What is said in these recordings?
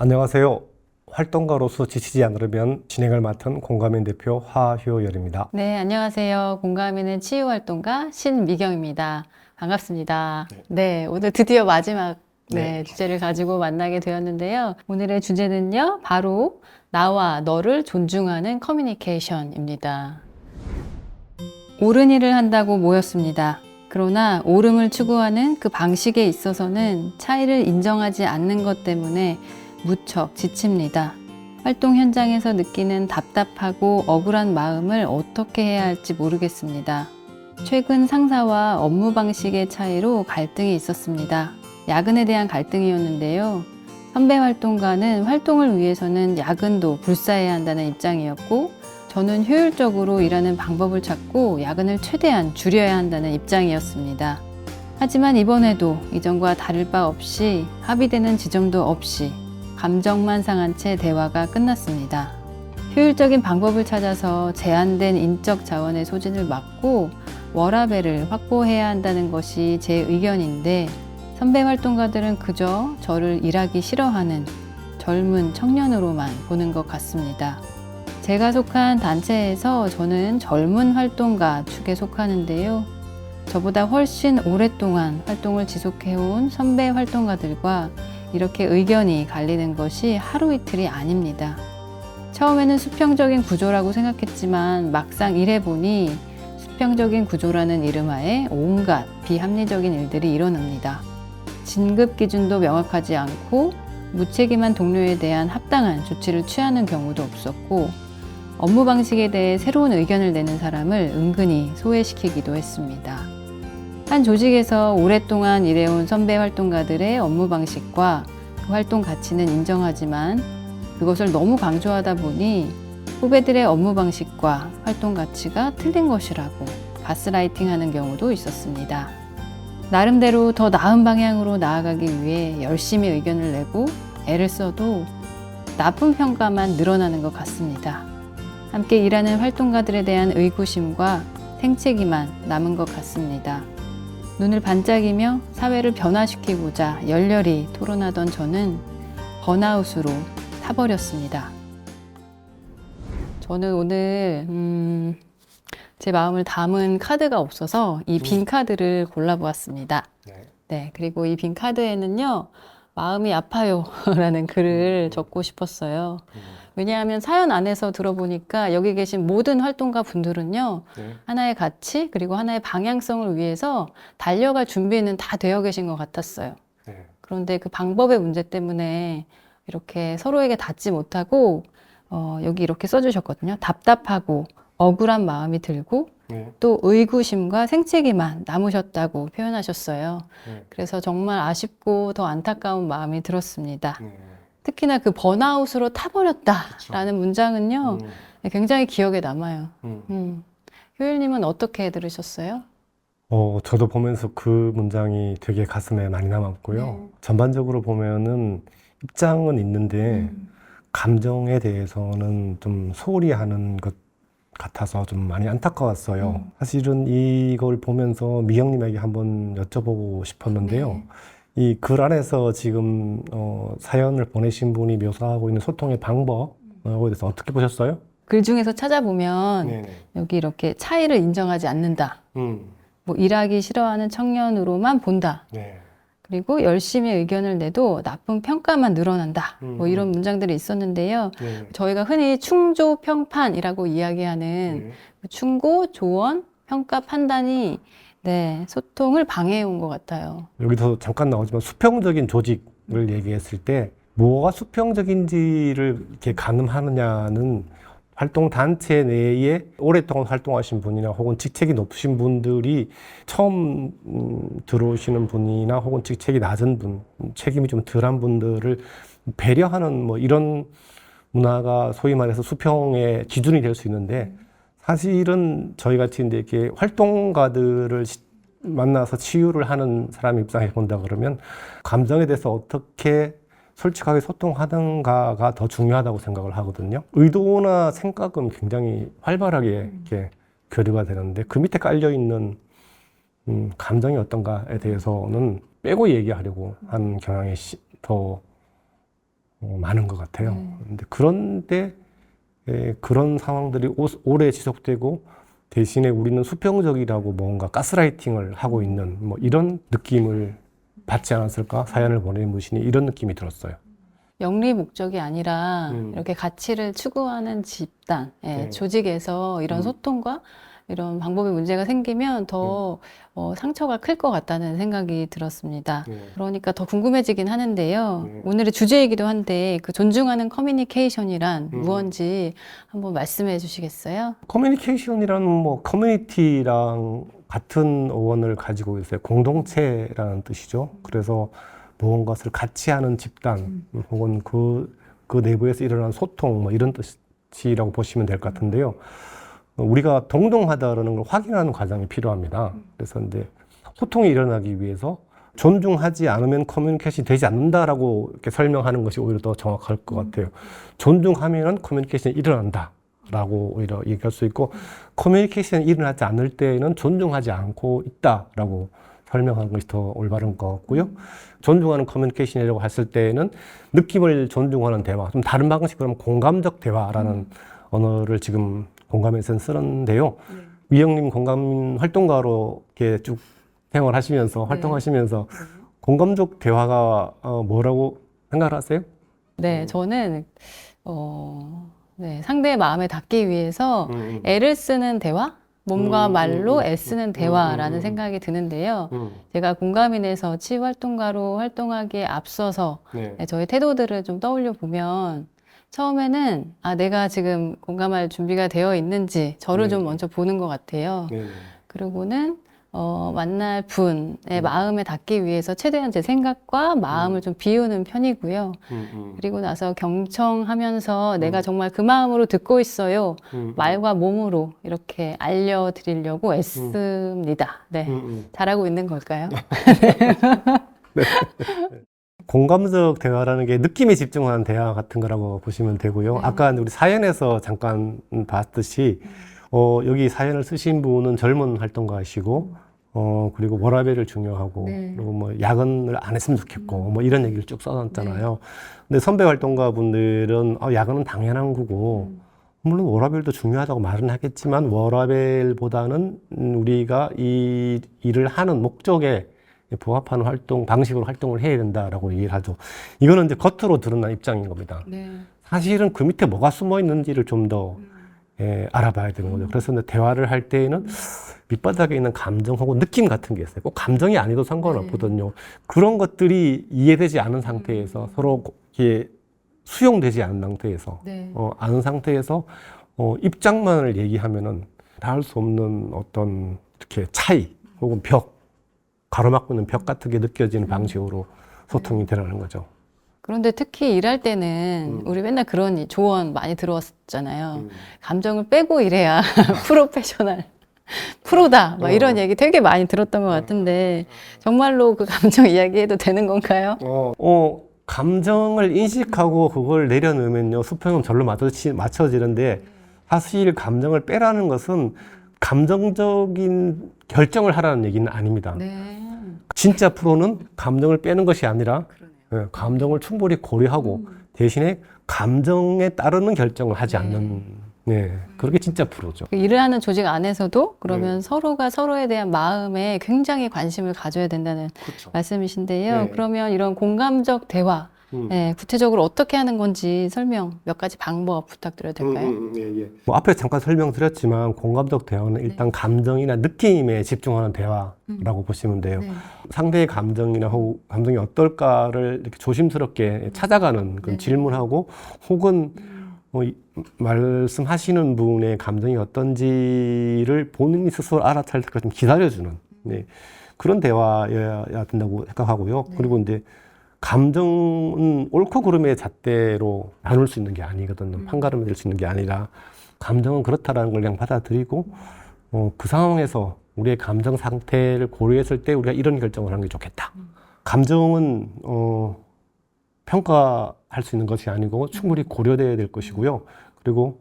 안녕하세요. 활동가로서 지치지 않으려면 진행을 맡은 공감인 대표 화효열입니다. 네, 안녕하세요. 공감있는 치유활동가 신미경입니다. 반갑습니다. 네, 오늘 드디어 마지막 주제를 가지고 만나게 되었는데요. 오늘의 주제는요, 바로 나와 너를 존중하는 커뮤니케이션입니다. 옳은 일을 한다고 모였습니다. 그러나 옳음을 추구하는 그 방식에 있어서는 차이를 인정하지 않는 것 때문에 무척 지칩니다. 활동 현장에서 느끼는 답답하고 억울한 마음을 어떻게 해야 할지 모르겠습니다. 최근 상사와 업무 방식의 차이로 갈등이 있었습니다. 야근에 대한 갈등이었는데요. 선배 활동가는 활동을 위해서는 야근도 불사해야 한다는 입장이었고, 저는 효율적으로 일하는 방법을 찾고 야근을 최대한 줄여야 한다는 입장이었습니다. 하지만 이번에도 이전과 다를 바 없이 합의되는 지점도 없이 감정만 상한 채 대화가 끝났습니다. 효율적인 방법을 찾아서 제한된 인적 자원의 소진을 막고 워라밸을 확보해야 한다는 것이 제 의견인데, 선배 활동가들은 그저 저를 일하기 싫어하는 젊은 청년으로만 보는 것 같습니다. 제가 속한 단체에서 저는 젊은 활동가 축에 속하는데요. 저보다 훨씬 오랫동안 활동을 지속해온 선배 활동가들과 이렇게 의견이 갈리는 것이 하루 이틀이 아닙니다. 처음에는 수평적인 구조라고 생각했지만 막상 일해보니 수평적인 구조라는 이름하에 온갖 비합리적인 일들이 일어납니다. 진급 기준도 명확하지 않고 무책임한 동료에 대한 합당한 조치를 취하는 경우도 없었고, 업무 방식에 대해 새로운 의견을 내는 사람을 은근히 소외시키기도 했습니다. 한 조직에서 오랫동안 일해온 선배 활동가들의 업무 방식과 그 활동 가치는 인정하지만 그것을 너무 강조하다 보니 후배들의 업무 방식과 활동 가치가 틀린 것이라고 가스라이팅 하는 경우도 있었습니다. 나름대로 더 나은 방향으로 나아가기 위해 열심히 의견을 내고 애를 써도 나쁜 평가만 늘어나는 것 같습니다. 함께 일하는 활동가들에 대한 의구심과 생채기만 남은 것 같습니다. 눈을 반짝이며 사회를 변화시키고자 열렬히 토론하던 저는 번아웃으로 타버렸습니다. 저는 오늘 제 마음을 담은 카드가 없어서 이 빈 카드를 골라보았습니다. 네, 그리고 이 빈 카드에는요, 마음이 아파요 라는 글을 적고 싶었어요. 왜냐하면 사연 안에서 들어보니까 여기 계신 모든 활동가 분들은요, 하나의 가치 그리고 하나의 방향성을 위해서 달려갈 준비는 다 되어 계신 것 같았어요. 그런데 그 방법의 문제 때문에 이렇게 서로에게 닿지 못하고 여기 이렇게 써주셨거든요. 답답하고 억울한 마음이 들고 또 의구심과 생채기만 남으셨다고 표현하셨어요. 그래서 정말 아쉽고 더 안타까운 마음이 들었습니다. 특히나 그 번아웃으로 타버렸다라는 문장은요, 굉장히 기억에 남아요. 효율님은 어떻게 들으셨어요? 저도 보면서 그 문장이 되게 가슴에 많이 남았고요. 전반적으로 보면은 입장은 있는데 감정에 대해서는 좀 소홀히 하는 것 같아서 좀 많이 안타까웠어요. 사실은 이걸 보면서 미영님에게 한번 여쭤보고 싶었는데요. 이 글 안에서 지금 사연을 보내신 분이 묘사하고 있는 소통의 방법에 대해서 어떻게 보셨어요? 글 중에서 찾아보면 여기 이렇게 차이를 인정하지 않는다. 뭐 일하기 싫어하는 청년으로만 본다. 그리고 열심히 의견을 내도 나쁜 평가만 늘어난다. 뭐 이런 문장들이 있었는데요. 저희가 흔히 충조 평판이라고 이야기하는 충고, 조언, 평가, 판단이 소통을 방해해 온 것 같아요. 여기서 잠깐 나오지만 수평적인 조직을 얘기했을 때 뭐가 수평적인지를 이렇게 가늠하느냐는 활동단체 내에 오랫동안 활동하신 분이나 혹은 직책이 높으신 분들이 처음 들어오시는 분이나 혹은 직책이 낮은 분, 책임이 좀 덜한 분들을 배려하는 뭐 이런 문화가 소위 말해서 수평의 기준이 될 수 있는데, 사실은 저희 같이 이제 이렇게 활동가들을 만나서 치유를 하는 사람 입장에서 본다 그러면 감정에 대해서 어떻게 솔직하게 소통하던가가 더 중요하다고 생각을 하거든요. 의도나 생각은 굉장히 활발하게 이렇게 교류가 되는데 그 밑에 깔려 있는 감정이 어떤가에 대해서는 빼고 얘기하려고 하는 경향이 더 많은 것 같아요. 근데 그런데 그런 상황들이 오래 지속되고 대신에 우리는 수평적이라고 뭔가 가스라이팅을 하고 있는 뭐 이런 느낌을 받지 않았을까? 사연을 보낸 분이 이런 느낌이 들었어요. 영리 목적이 아니라 이렇게 가치를 추구하는 집단, 네. 조직에서 이런 소통과 이런 방법의 문제가 생기면 더 상처가 클 것 같다는 생각이 들었습니다. 그러니까 더 궁금해지긴 하는데요. 오늘의 주제이기도 한데 그 존중하는 커뮤니케이션이란 무언지 한번 말씀해 주시겠어요? 커뮤니케이션이라는 뭐 커뮤니티랑 같은 어원을 가지고 있어요. 공동체라는 뜻이죠. 그래서 무언가를 같이 하는 집단 혹은 그 내부에서 일어나는 소통 뭐 이런 뜻이라고 보시면 될 것 같은데요. 우리가 동등하다라는 걸 확인하는 과정이 필요합니다. 그래서 이제 소통이 일어나기 위해서 존중하지 않으면 커뮤니케이션이 되지 않는다라고 이렇게 설명하는 것이 오히려 더 정확할 것 같아요. 존중하면은 커뮤니케이션이 일어난다라고 오히려 얘기할 수 있고, 커뮤니케이션이 일어나지 않을 때에는 존중하지 않고 있다라고 설명하는 것이 더 올바른 것 같고요. 존중하는 커뮤니케이션이라고 했을 때에는 느낌을 존중하는 대화, 좀 다른 방식으로 하면 공감적 대화라는 언어를 지금 공감에서는 쓰는데요. 위영님 공감 활동가로 이렇게 쭉 생활하시면서 활동하시면서 공감적 대화가 뭐라고 생각을 하세요? 네, 저는 상대의 마음에 닿기 위해서 애를 쓰는 대화? 몸과 말로 애쓰는 대화라는 생각이 드는데요. 제가 공감인에서 치유활동가로 활동하기에 앞서서 저의 태도들을 좀 떠올려 보면 처음에는 내가 지금 공감할 준비가 되어 있는지 저를 좀 먼저 보는 것 같아요. 그리고는 만날 분의 마음에 닿기 위해서 최대한 제 생각과 마음을 좀 비우는 편이고요. 그리고 나서 경청하면서 내가 정말 그 마음으로 듣고 있어요. 말과 몸으로 이렇게 알려드리려고 애씁니다. 네. 잘하고 있는 걸까요? 공감적 대화라는 게 느낌에 집중하는 대화 같은 거라고 보시면 되고요. 아까 우리 사연에서 잠깐 봤듯이 여기 사연을 쓰신 분은 젊은 활동가이시고 그리고 워라밸을 중요하고 그리고 뭐 야근을 안 했으면 좋겠고 뭐 이런 얘기를 쭉 써놨잖아요. 근데 선배 활동가 분들은 야근은 당연한 거고 물론 워라밸도 중요하다고 말은 하겠지만 워라밸보다는 우리가 이 일을 하는 목적에 부합하는 활동 방식으로 활동을 해야 된다라고 얘기를 하죠. 이거는 이제 겉으로 드러난 입장인 겁니다. 사실은 그 밑에 뭐가 숨어 있는지를 좀 더 알아봐야 되는 거죠. 그래서 이제 대화를 할 때에는 밑바닥에 있는 감정 혹은 느낌 같은 게 있어요. 꼭 감정이 아니도 상관없거든요. 그런 것들이 이해되지 않은 상태에서 서로 이렇게 수용되지 않은 상태에서 아는 상태에서 입장만을 얘기하면은 닿을 수 없는 어떤 이렇게 차이 혹은 벽, 가로막고 있는 벽 같은 게 느껴지는 방식으로 소통이 되라는 거죠. 그런데 특히 일할 때는 우리 맨날 그런 조언 많이 들어왔잖아요. 감정을 빼고 일해야 프로페셔널, 프로다. 막 이런 얘기 되게 많이 들었던 것 같은데 정말로 그 감정 이야기해도 되는 건가요? 감정을 인식하고 그걸 내려놓으면요, 수평은 절로 맞춰지는데 사실 감정을 빼라는 것은 감정적인 결정을 하라는 얘기는 아닙니다. 진짜 프로는 감정을 빼는 것이 아니라 감정을 충분히 고려하고 대신에 감정에 따르는 결정을 하지 않는 그게 진짜 프로죠. 일을 하는 조직 안에서도 그러면 서로가 서로에 대한 마음에 굉장히 관심을 가져야 된다는 말씀이신데요. 그러면 이런 공감적 대화 구체적으로 어떻게 하는 건지 설명 몇 가지 방법 부탁드려도 될까요? 뭐 앞에 잠깐 설명드렸지만 공감적 대화는 일단 감정이나 느낌에 집중하는 대화라고 보시면 돼요. 상대의 감정이나 감정이 어떨까를 이렇게 조심스럽게 찾아가는 그런 질문하고 혹은 말씀하시는 분의 감정이 어떤지를 본인이 스스로 알아차릴 때까지 좀 기다려주는 그런 대화여야 된다고 생각하고요. 그리고 이제 감정은 옳고 그름의 잣대로 나눌 수 있는 게 아니거든요. 판가름이 될 수 있는 게 아니라 감정은 그렇다라는 걸 그냥 받아들이고 그 상황에서 우리의 감정 상태를 고려했을 때 우리가 이런 결정을 하는 게 좋겠다. 감정은 평가할 수 있는 것이 아니고 충분히 고려돼야 될 것이고요. 그리고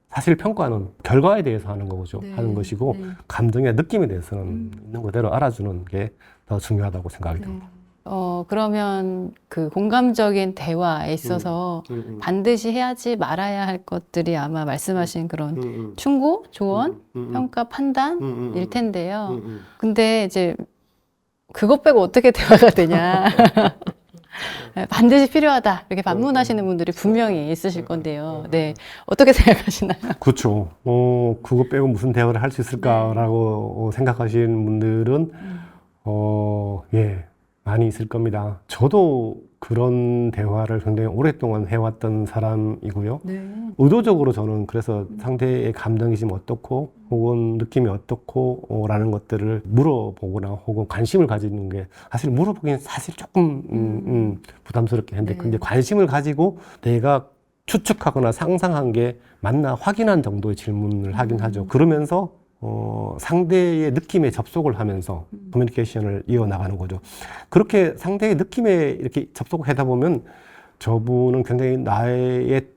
사실 평가는 결과에 대해서 하는 거죠. 하는 것이고 감정이나 느낌에 대해서는 있는 그대로 알아주는 게 더 중요하다고 생각이 듭니다. 그러면 그 공감적인 대화에 있어서 반드시 해야지 말아야 할 것들이 아마 말씀하신 그런 충고, 조언, 평가, 판단일 텐데요. 근데 이제 그것 빼고 어떻게 대화가 되냐. 반드시 필요하다. 이렇게 반문하시는 분들이 분명히 있으실 건데요. 네. 어떻게 생각하시나요? 그렇죠. 그거 빼고 무슨 대화를 할 수 있을까라고 생각하시는 분들은, 예, 많이 있을 겁니다. 저도 그런 대화를 굉장히 오랫동안 해왔던 사람이고요. 네. 의도적으로 저는 그래서 상대의 감정이 지금 어떻고, 혹은 느낌이 어떻고, 라는 것들을 물어보거나 혹은 관심을 가지는 게 사실 물어보기엔 사실 조금, 부담스럽긴 한데, 네. 근데 관심을 가지고 내가 추측하거나 상상한 게 맞나 확인한 정도의 질문을 하긴 하죠. 그러면서 상대의 느낌에 접속을 하면서 커뮤니케이션을 이어나가는 거죠. 그렇게 상대의 느낌에 이렇게 접속을 하다 보면 저분은 굉장히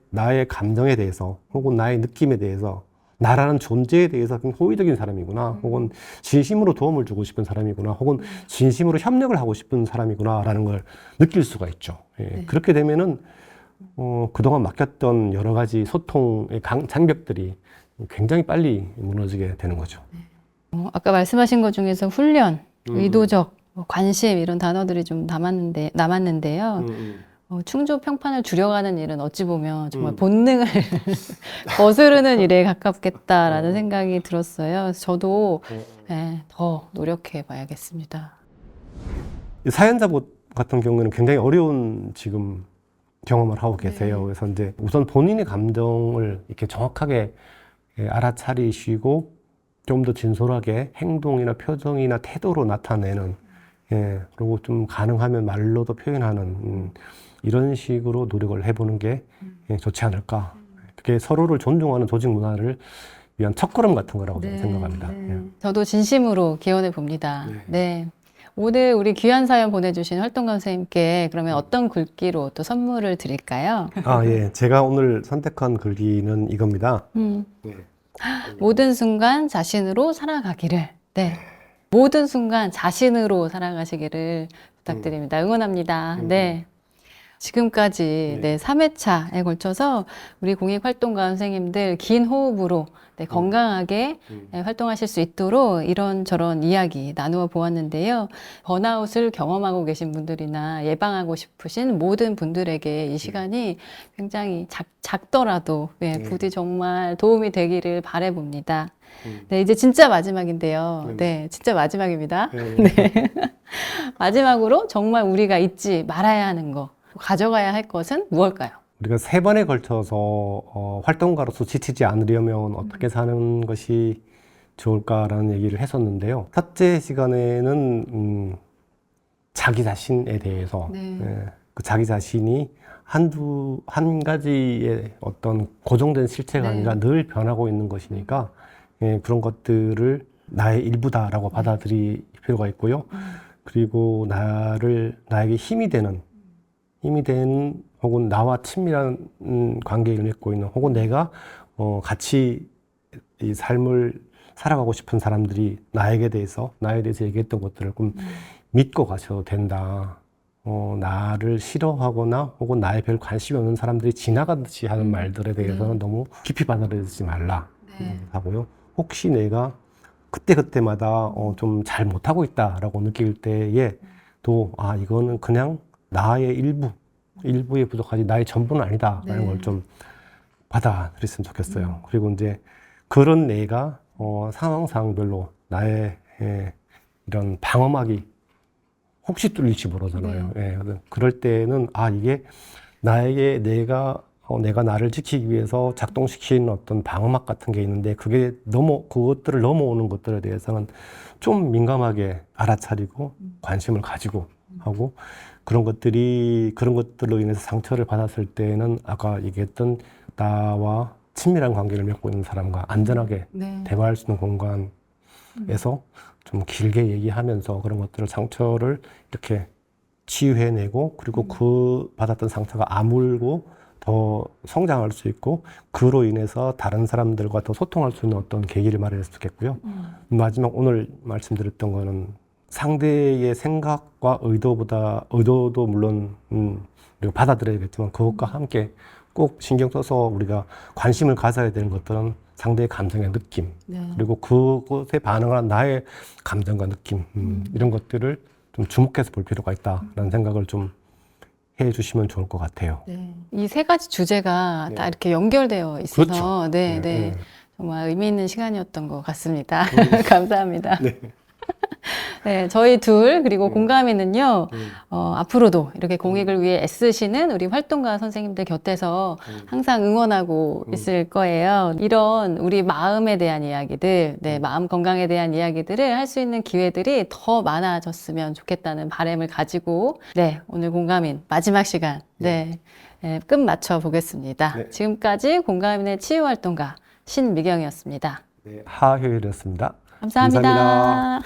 나의 감정에 대해서 혹은 나의 느낌에 대해서 나라는 존재에 대해서 굉장히 호의적인 사람이구나, 혹은 진심으로 도움을 주고 싶은 사람이구나, 혹은 진심으로 협력을 하고 싶은 사람이구나라는 걸 느낄 수가 있죠. 예. 네. 그렇게 되면은 그동안 맡겼던 여러 가지 소통의 장벽들이 굉장히 빨리 무너지게 되는 거죠. 아까 말씀하신 것 중에서 훈련, 의도적, 관심 이런 단어들이 좀 남았는데요. 충조 평판을 줄여가는 일은 어찌 보면 정말 본능을 거스르는 일에 가깝겠다라는 생각이 들었어요. 그래서 저도 네, 더 노력해 봐야겠습니다. 사연자분 같은 경우는 굉장히 어려운 지금 경험을 하고 계세요. 네. 그래서 이제 우선 본인의 감정을 이렇게 정확하게 알아차리시고 좀 더 진솔하게 행동이나 표정이나 태도로 나타내는, 그리고 좀 가능하면 말로도 표현하는 이런 식으로 노력을 해보는 게 좋지 않을까. 그게 서로를 존중하는 조직 문화를 위한 첫걸음 같은 거라고 저는 생각합니다. 예. 저도 진심으로 기원해 봅니다. 네. 네. 오늘 우리 귀한 사연 보내주신 활동가 선생님께 그러면 어떤 글귀로 또 선물을 드릴까요? 예. 제가 오늘 선택한 글귀는 이겁니다. 네. 모든 순간 자신으로 살아가기를. 네. 모든 순간 자신으로 살아가시기를 부탁드립니다. 응원합니다. 네. 지금까지 네, 3회차에 걸쳐서 우리 공익활동가 선생님들 긴 호흡으로 네, 건강하게 활동하실 수 있도록 이런저런 이야기 나누어 보았는데요. 번아웃을 경험하고 계신 분들이나 예방하고 싶으신 모든 분들에게 이 시간이 굉장히 작더라도 네, 부디 정말 도움이 되기를 바라봅니다. 네, 이제 진짜 마지막인데요. 네, 진짜 마지막입니다. 네. 마지막으로 정말 우리가 잊지 말아야 하는 거, 가져가야 할 것은 무엇일까요? 우리가 3번에 걸쳐서 활동가로서 지치지 않으려면 어떻게 사는 것이 좋을까라는 얘기를 했었는데요. 첫째 시간에는 자기 자신에 대해서 그 자기 자신이 한 가지의 어떤 고정된 실체가 아니라 늘 변하고 있는 것이니까 그런 것들을 나의 일부다라고 받아들일 필요가 있고요. 그리고 나에게 힘이 되는 혹은 나와 친밀한 관계를 맺고 있는, 혹은 내가 같이 이 삶을 살아가고 싶은 사람들이 나에 대해서 얘기했던 것들을 좀 믿고 가셔도 된다. 나를 싫어하거나 혹은 나에 별 관심이 없는 사람들이 지나가듯이 하는 말들에 대해서는 너무 깊이 받아들이지 말라 하고요. 혹시 내가 그때마다 좀 잘 못하고 있다라고 느낄 때에 또 이거는 그냥 나의 일부에 부족하지 나의 전부는 아니다라는 걸 좀 받아들였으면 좋겠어요. 그리고 이제 그런 내가 상황별로 나의 이런 방어막이 혹시 뚫릴지 모르잖아요. 그럴 때는 이게 나에게 내가 나를 지키기 위해서 작동시키는 어떤 방어막 같은 게 있는데 그것들을 넘어오는 것들에 대해서는 좀 민감하게 알아차리고 관심을 가지고 하고, 그런 것들로 인해서 상처를 받았을 때는 아까 얘기했던 나와 친밀한 관계를 맺고 있는 사람과 안전하게 대화할 수 있는 공간에서 좀 길게 얘기하면서 그런 것들을 상처를 이렇게 치유해내고, 그리고 그 받았던 상처가 아물고 더 성장할 수 있고, 그로 인해서 다른 사람들과 더 소통할 수 있는 어떤 계기를 마련했으면 좋겠고요. 마지막 오늘 말씀드렸던 거는 상대의 생각과 의도도 물론 우리가 받아들여야겠지만 그것과 함께 꼭 신경 써서 우리가 관심을 가져야 되는 것들은 상대의 감정의 느낌, 네. 그리고 그것에 반응한 나의 감정과 느낌, 이런 것들을 좀 주목해서 볼 필요가 있다라는 생각을 좀 해주시면 좋을 것 같아요. 네. 이 세 가지 주제가 네. 다 이렇게 연결되어 있어서 그렇죠. 네, 네. 네. 정말 의미 있는 시간이었던 것 같습니다. 감사합니다. 네. 네, 저희 둘 그리고 공감이는요. 음. 앞으로도 이렇게 공익을 위해 애쓰시는 우리 활동가 선생님들 곁에서 항상 응원하고 있을 거예요. 이런 우리 마음에 대한 이야기들, 네, 마음 건강에 대한 이야기들을 할 수 있는 기회들이 더 많아졌으면 좋겠다는 바람을 가지고 네, 오늘 공감인 마지막 시간 네, 끝 맞춰 보겠습니다. 네. 지금까지 공감인의 치유활동가 신미경이었습니다. 네, 하효일이었습니다. 감사합니다. 감사합니다.